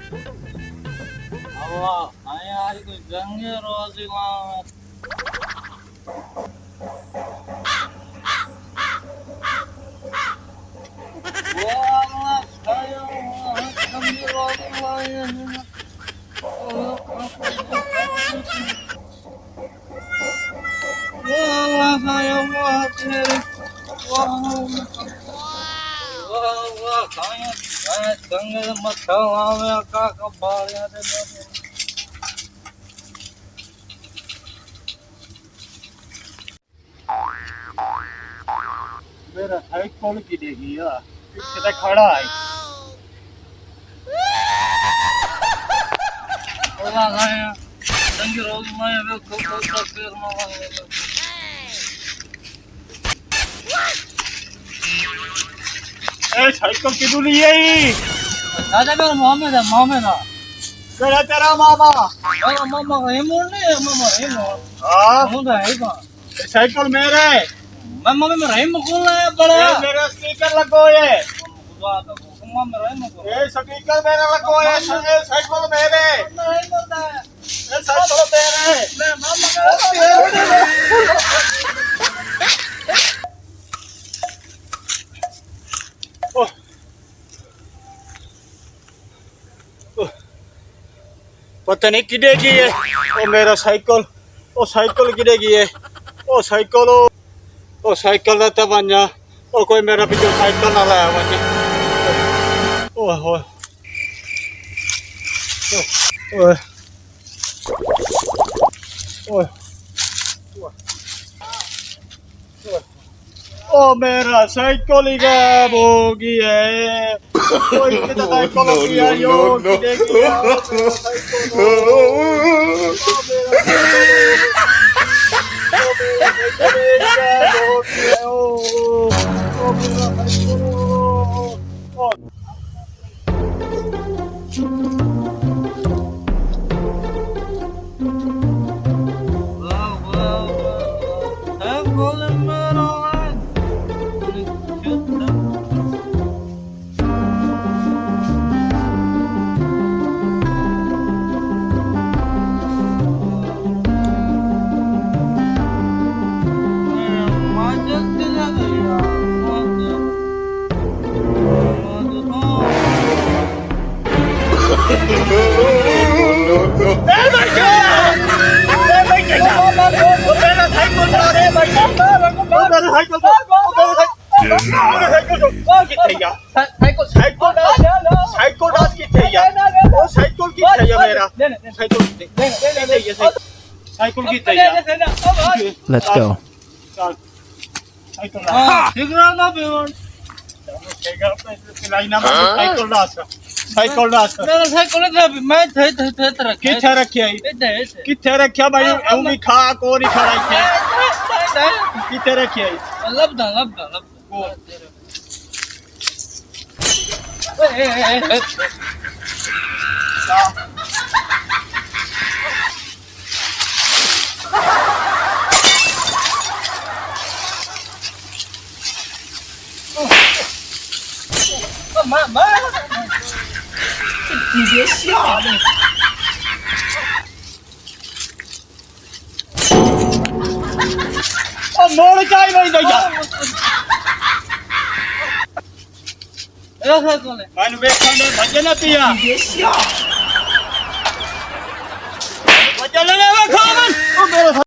Allah, ayah itu jangan rozi banget. Wah, saya jangan rozi banget. Wah, saya buat sendiri. Wah, wah, saya jangan masalah kakak balik ada. मेरा side कौन की देगी यार कितना खड़ा है ओला गाया संगी रोज में वे को फिर मावा ए साइकिल किदू ली है दादा मेरा मोहम्मद है तेरा तेरा मामा मामा हेमो नहीं मामा हेमो हां मुंडा है का साइकिल मेरे मम्मी में रहीम कौन है बड़ा मेरा स्पीकर लगो ये मम्मा में रहीम को ये स्पीकर मेरा लगो ये साइकिल मेरे नहीं बोलता है ये साइकिल मेरे मैं मम्मा का पता नहीं किडेगी है ओ मेरा साइकिल ओ साइकिल किडेगी है ओ साइकिल ओ साइकिल ना तो बन जा ओ कोई मेरा पीछे साइकिल ना लाया बन जा ओए होए ओए ओए ओ मेरा साइकिल ही गायब हो गई है कोई कितना साइकिल हो गया यो Let's go. किथे रखिया भाई उमी खा को नहीं खड़ा किथे रखिया लबदा你别笑，मोड़ जाए भाई भैया मैंने देखा भजन पिया 你别笑。